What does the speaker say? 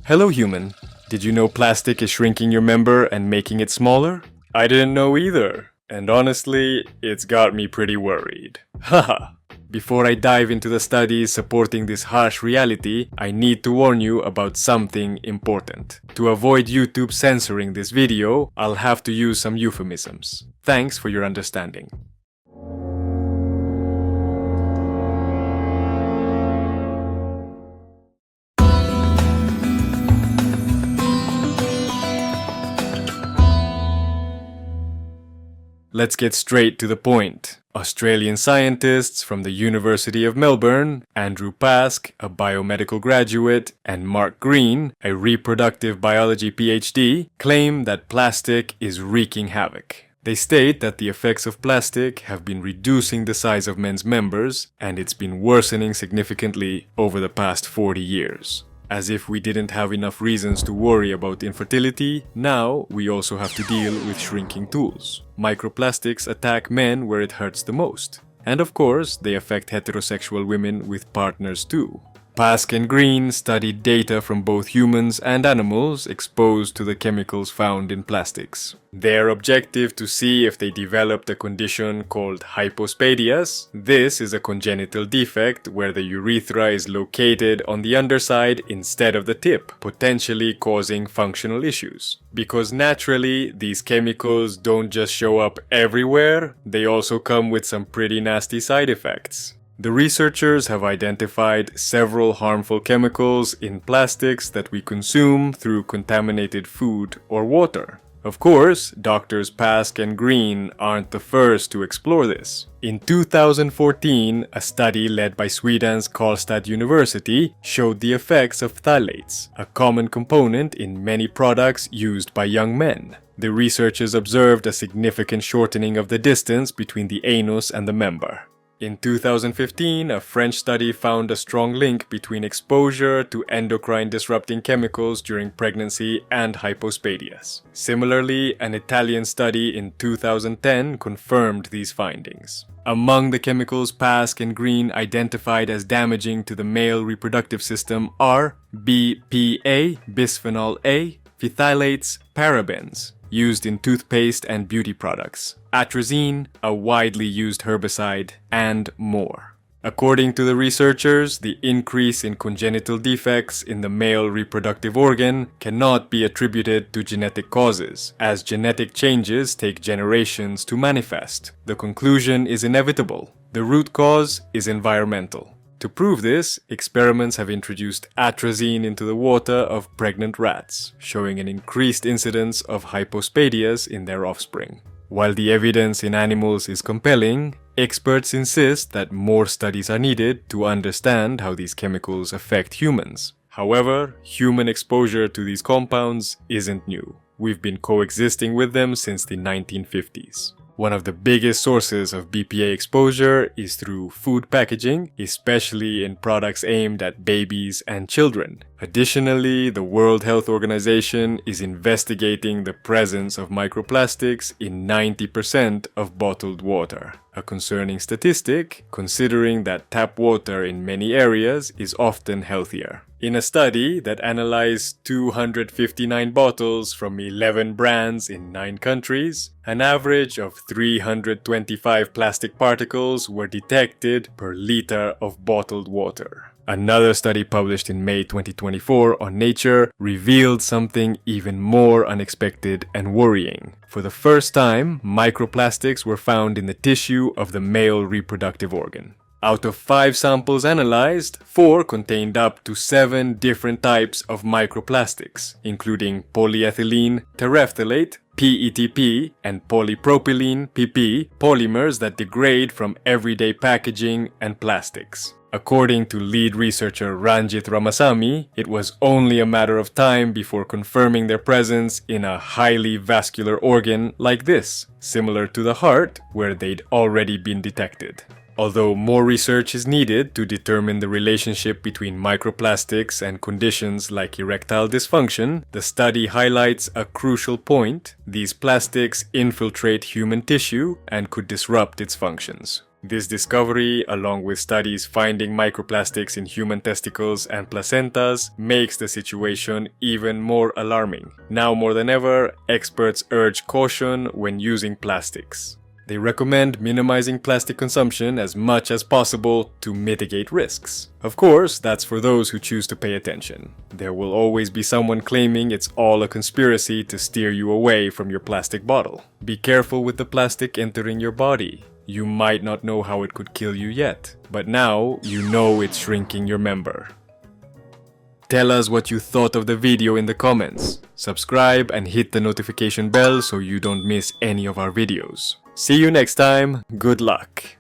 Hello human, did you know plastic is shrinking your member and making it smaller? I didn't know either, and honestly, it's got me pretty worried. Haha! Before I dive into the studies supporting this harsh reality, I need to warn you about something important. To avoid YouTube censoring this video, I'll have to use some euphemisms. Thanks for your understanding. Let's get straight to the point. Australian scientists from the University of Melbourne, Andrew Pask, a biomedical graduate, and Mark Green, a reproductive biology PhD, claim that plastic is wreaking havoc. They state that the effects of plastic have been reducing the size of men's members, and it's been worsening significantly over the past 40 years. As if we didn't have enough reasons to worry about infertility, now we also have to deal with shrinking tools. Microplastics attack men where it hurts the most. And of course, they affect heterosexual women with partners too. Pask and Green studied data from both humans and animals exposed to the chemicals found in plastics. Their objective to see if they developed a condition called hypospadias. This is a congenital defect where the urethra is located on the underside instead of the tip, potentially causing functional issues. Because naturally, these chemicals don't just show up everywhere, they also come with some pretty nasty side effects. The researchers have identified several harmful chemicals in plastics that we consume through contaminated food or water. Of course, Drs. Pask and Green aren't the first to explore this. In 2014, a study led by Sweden's Karlstad University showed the effects of phthalates, a common component in many products used by young men. The researchers observed a significant shortening of the distance between the anus and the member. In 2015, a French study found a strong link between exposure to endocrine-disrupting chemicals during pregnancy and hypospadias. Similarly, an Italian study in 2010 confirmed these findings. Among the chemicals Pask and Green identified as damaging to the male reproductive system are BPA, bisphenol A, phthalates, parabens, used in toothpaste and beauty products, atrazine, a widely used herbicide, and more. According to the researchers, the increase in congenital defects in the male reproductive organ cannot be attributed to genetic causes, as genetic changes take generations to manifest. The conclusion is inevitable. The root cause is environmental. To prove this, experiments have introduced atrazine into the water of pregnant rats, showing an increased incidence of hypospadias in their offspring. While the evidence in animals is compelling, experts insist that more studies are needed to understand how these chemicals affect humans. However, human exposure to these compounds isn't new. We've been coexisting with them since the 1950s. One of the biggest sources of BPA exposure is through food packaging, especially in products aimed at babies and children. Additionally, the World Health Organization is investigating the presence of microplastics in 90% of bottled water. A concerning statistic, considering that tap water in many areas is often healthier. In a study that analyzed 259 bottles from 11 brands in 9 countries, an average of 325 plastic particles were detected per liter of bottled water. Another study published in May 2024 on Nature revealed something even more unexpected and worrying. For the first time, microplastics were found in the tissue of the male reproductive organ. Out of 5 samples analyzed, 4 contained up to 7 different types of microplastics, including polyethylene terephthalate, PETP, and polypropylene PP, polymers that degrade from everyday packaging and plastics. According to lead researcher Ranjit Ramasamy, it was only a matter of time before confirming their presence in a highly vascular organ like this, similar to the heart, where they'd already been detected. Although more research is needed to determine the relationship between microplastics and conditions like erectile dysfunction, the study highlights a crucial point: these plastics infiltrate human tissue and could disrupt its functions. This discovery, along with studies finding microplastics in human testicles and placentas, makes the situation even more alarming. Now more than ever, experts urge caution when using plastics. They recommend minimizing plastic consumption as much as possible to mitigate risks. Of course, that's for those who choose to pay attention. There will always be someone claiming it's all a conspiracy to steer you away from your plastic bottle. Be careful with the plastic entering your body. You might not know how it could kill you yet, but now you know it's shrinking your member. Tell us what you thought of the video in the comments. Subscribe and hit the notification bell so you don't miss any of our videos. See you next time. Good luck.